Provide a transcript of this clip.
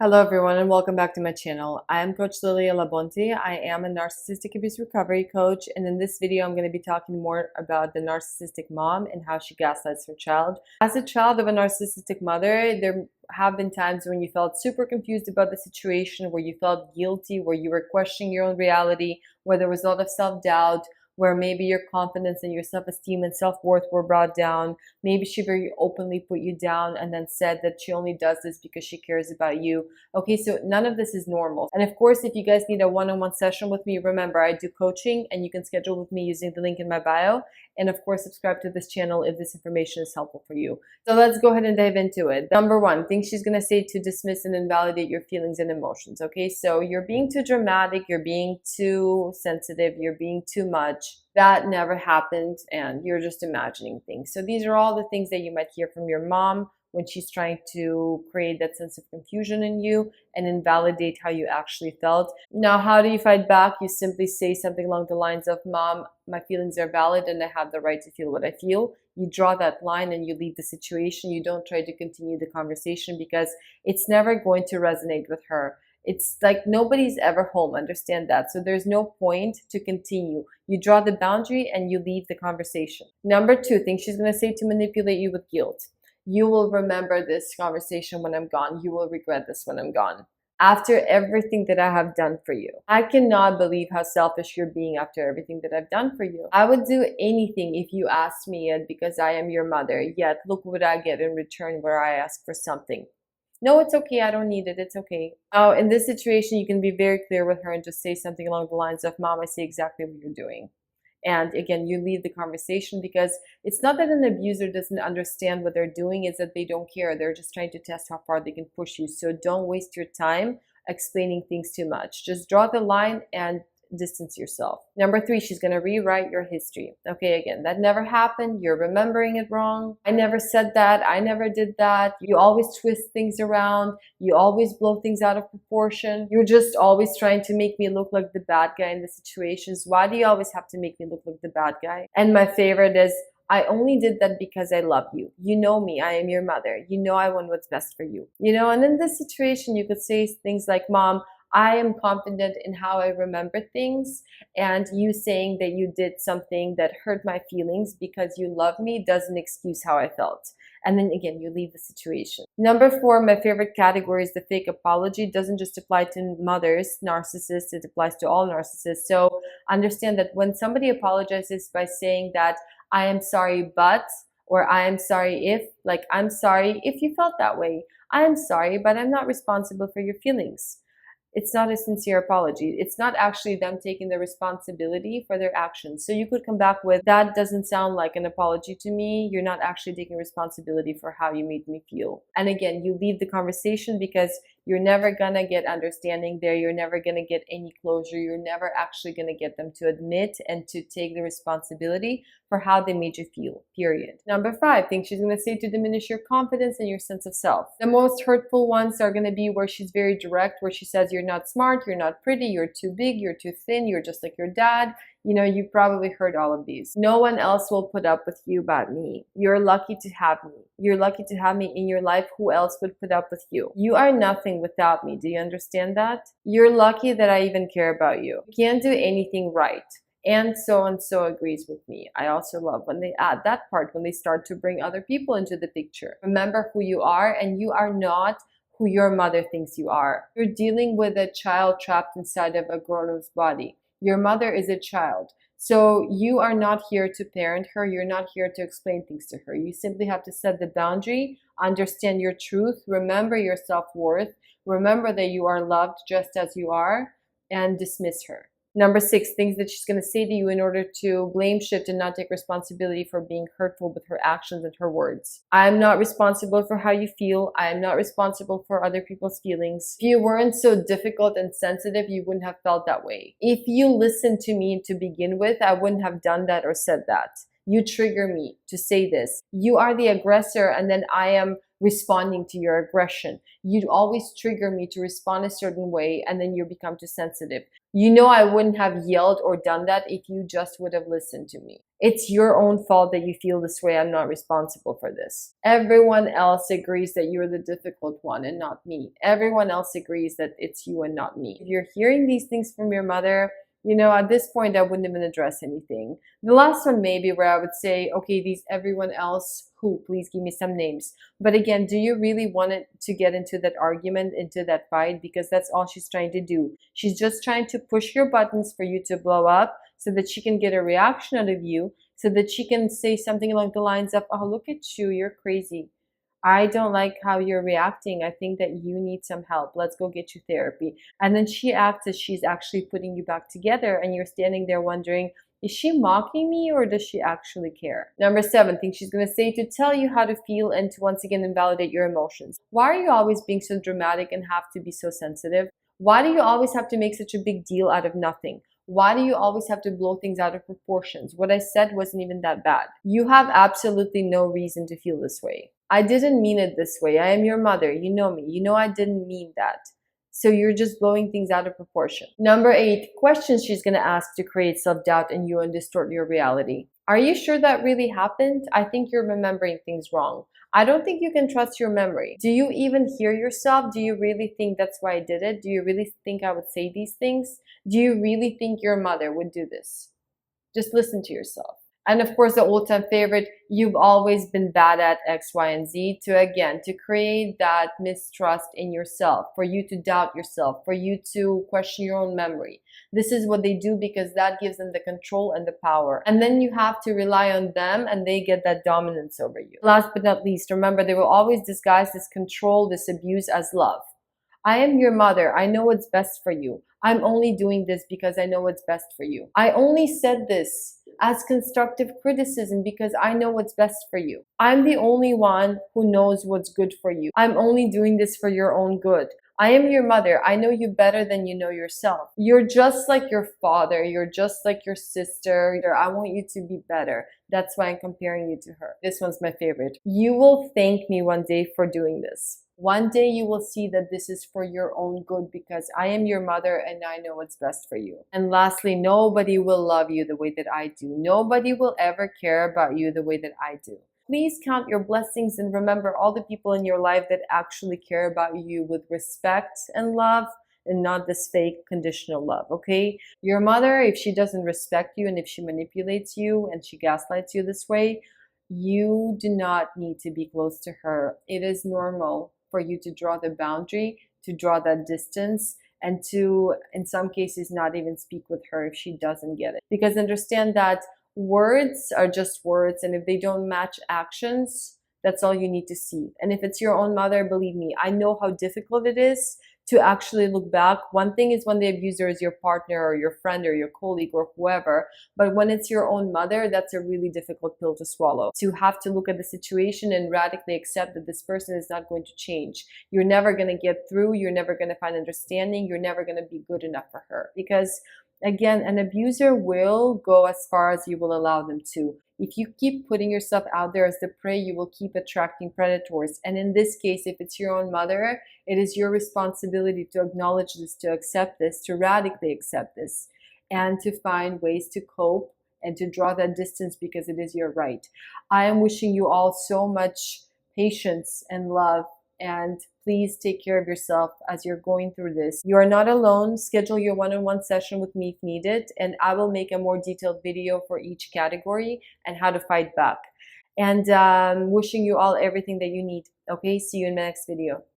Hello everyone and welcome back to my channel. I am Coach Lilia Labonte. I am a narcissistic abuse recovery coach, and in this video I'm going to be talking more about the narcissistic mom and how she gaslights her child. As a child of a narcissistic mother, there have been times when you felt super confused about the situation, where you felt guilty, where you were questioning your own reality, where there was a lot of self-doubt, where maybe your confidence and your self-esteem and self-worth were brought down. Maybe she very openly put you down and then said that she only does this because she cares about you. Okay, so none of this is normal. And of course, if you guys need a one-on-one session with me, remember I do coaching and you can schedule with me using the link in my bio. And of course, subscribe to this channel if this information is helpful for you. So let's go ahead and dive into it. Number one, things she's gonna say to dismiss and invalidate your feelings and emotions. Okay, so you're being too dramatic, you're being too sensitive, you're being too much. That never happened and you're just imagining things. So these are all the things that you might hear from your mom when she's trying to create that sense of confusion in you and invalidate how you actually felt. Now, how do you fight back? You simply say something along the lines of, Mom, my feelings are valid and I have the right to feel what I feel. You draw that line and you leave the situation. You don't try to continue the conversation because it's never going to resonate with her. It's like nobody's ever home, understand that. So there's no point to continue. You draw the boundary and you leave the conversation. Number two, things she's going to say to manipulate you with guilt. You will remember this conversation when I'm gone. You will regret this when I'm gone. After everything that I have done for you. I cannot believe how selfish you're being after everything that I've done for you. I would do anything if you asked me it because I am your mother. Yet look what I get in return where I ask for something. No, it's okay. I don't need it. It's okay. Now, in this situation, you can be very clear with her and just say something along the lines of, Mom, I see exactly what you're doing. And again, you leave the conversation because it's not that an abuser doesn't understand what they're doing, it's that they don't care. They're just trying to test how far they can push you. So don't waste your time explaining things too much. Just draw the line and distance yourself. Number three, she's going to rewrite your history. Okay, again, that never happened. You're remembering it wrong. I never said that. I never did that. You always twist things around. You always blow things out of proportion. You're just always trying to make me look like the bad guy in the situations. Why do you always have to make me look like the bad guy? And my favorite is, I only did that because I love you. You know me. I am your mother. You know I want what's best for you. You know, and in this situation, you could say things like, Mom, I am confident in how I remember things, and you saying that you did something that hurt my feelings because you love me doesn't excuse how I felt. And then again, you leave the situation. Number four, my favorite category is the fake apology. It doesn't just apply to mothers, narcissists, it applies to all narcissists. So understand that when somebody apologizes by saying that I am sorry, but, or I am sorry if, like, I'm sorry if you felt that way. I am sorry, but I'm not responsible for your feelings. It's not a sincere apology. It's not actually them taking the responsibility for their actions. So you could come back with, that doesn't sound like an apology to me. You're not actually taking responsibility for how you made me feel. And again, you leave the conversation because you're never gonna get understanding there. You're never gonna get any closure. You're never actually gonna get them to admit and to take the responsibility for how they made you feel, period. Number five, things she's gonna say to diminish your confidence and your sense of self. The most hurtful ones are gonna be where she's very direct, where she says you're not smart, you're not pretty, you're too big, you're too thin, you're just like your dad. You know, you've probably heard all of these. No one else will put up with you but me. You're lucky to have me. You're lucky to have me in your life. Who else would put up with you? You are nothing without me. Do you understand that? You're lucky that I even care about you. You can't do anything right. And so agrees with me. I also love when they add that part, when they start to bring other people into the picture. Remember who you are, and you are not who your mother thinks you are. You're dealing with a child trapped inside of a grown-up's body. Your mother is a child. So you are not here to parent her. You're not here to explain things to her. You simply have to set the boundary, understand your truth, remember your self-worth, remember that you are loved just as you are, and dismiss her. Number six, things that she's going to say to you in order to blame shift and not take responsibility for being hurtful with her actions and her words. I am not responsible for how you feel. I am not responsible for other people's feelings. If you weren't so difficult and sensitive, you wouldn't have felt that way. If you listened to me to begin with, I wouldn't have done that or said that. You trigger me to say this. You are the aggressor, and then I am responding to your aggression. You'd always trigger me to respond a certain way, and then you become too sensitive. You know I wouldn't have yelled or done that if you just would have listened to me. It's your own fault that you feel this way. I'm not responsible for this. Everyone else agrees that you're the difficult one and not me. Everyone else agrees that it's you and not me. If you're hearing these things from your mother, you know, at this point, I wouldn't even address anything. The last one maybe where I would say, okay, these everyone else who, please give me some names. But again, do you really want it to get into that argument, into that fight? Because that's all she's trying to do. She's just trying to push your buttons for you to blow up so that she can get a reaction out of you, so that she can say something along the lines of, oh, look at you, you're crazy. I don't like how you're reacting. I think that you need some help. Let's go get you therapy. And then she acts as she's actually putting you back together, and you're standing there wondering, is she mocking me or does she actually care? Number 7 thing she's going to say to tell you how to feel and to once again invalidate your emotions. Why are you always being so dramatic and have to be so sensitive? Why do you always have to make such a big deal out of nothing? Why do you always have to blow things out of proportions? What I said wasn't even that bad. You have absolutely no reason to feel this way. I didn't mean it this way. I am your mother. You know me. You know I didn't mean that. So you're just blowing things out of proportion. Number 8, questions she's going to ask to create self-doubt in you and distort your reality. Are you sure that really happened? I think you're remembering things wrong. I don't think you can trust your memory. Do you even hear yourself? Do you really think that's why I did it? Do you really think I would say these things? Do you really think your mother would do this? Just listen to yourself. And of course, the all-time favorite, you've always been bad at X, Y, and Z, to create that mistrust in yourself, for you to doubt yourself, for you to question your own memory. This is what they do because that gives them the control and the power. And then you have to rely on them and they get that dominance over you. Last but not least, remember, they will always disguise this control, this abuse as love. I am your mother. I know what's best for you. I'm only doing this because I know what's best for you. I only said this as constructive criticism because I know what's best for you. I'm the only one who knows what's good for you. I'm only doing this for your own good. I am your mother. I know you better than you know yourself. You're just like your father. You're just like your sister. I want you to be better. That's why I'm comparing you to her. This one's my favorite. You will thank me one day for doing this. One day you will see that this is for your own good because I am your mother and I know what's best for you. And lastly, nobody will love you the way that I do. Nobody will ever care about you the way that I do. Please count your blessings and remember all the people in your life that actually care about you with respect and love, and not this fake conditional love, okay? Your mother, if she doesn't respect you and if she manipulates you and she gaslights you this way, you do not need to be close to her. It is normal for you to draw the boundary, to draw that distance, and to, in some cases, not even speak with her if she doesn't get it. Because understand that words are just words, and if they don't match actions, that's all you need to see. And if it's your own mother, believe me, I know how difficult it is to actually look back. One thing is when the abuser is your partner or your friend or your colleague or whoever, but when it's your own mother, that's a really difficult pill to swallow. To have to look at the situation and radically accept that this person is not going to change. You're never going to get through. You're never going to find understanding. You're never going to be good enough for her. Because again, an abuser will go as far as you will allow them to. If you keep putting yourself out there as the prey, you will keep attracting predators. And in this case, if it's your own mother, it is your responsibility to acknowledge this, to accept this, to radically accept this, and to find ways to cope and to draw that distance because it is your right. I am wishing you all so much patience and love, and please take care of yourself as you're going through this. You are not alone. Schedule your one-on-one session with me if needed, and I will make a more detailed video for each category and how to fight back. And wishing you all everything that you need. Okay, see you in the next video.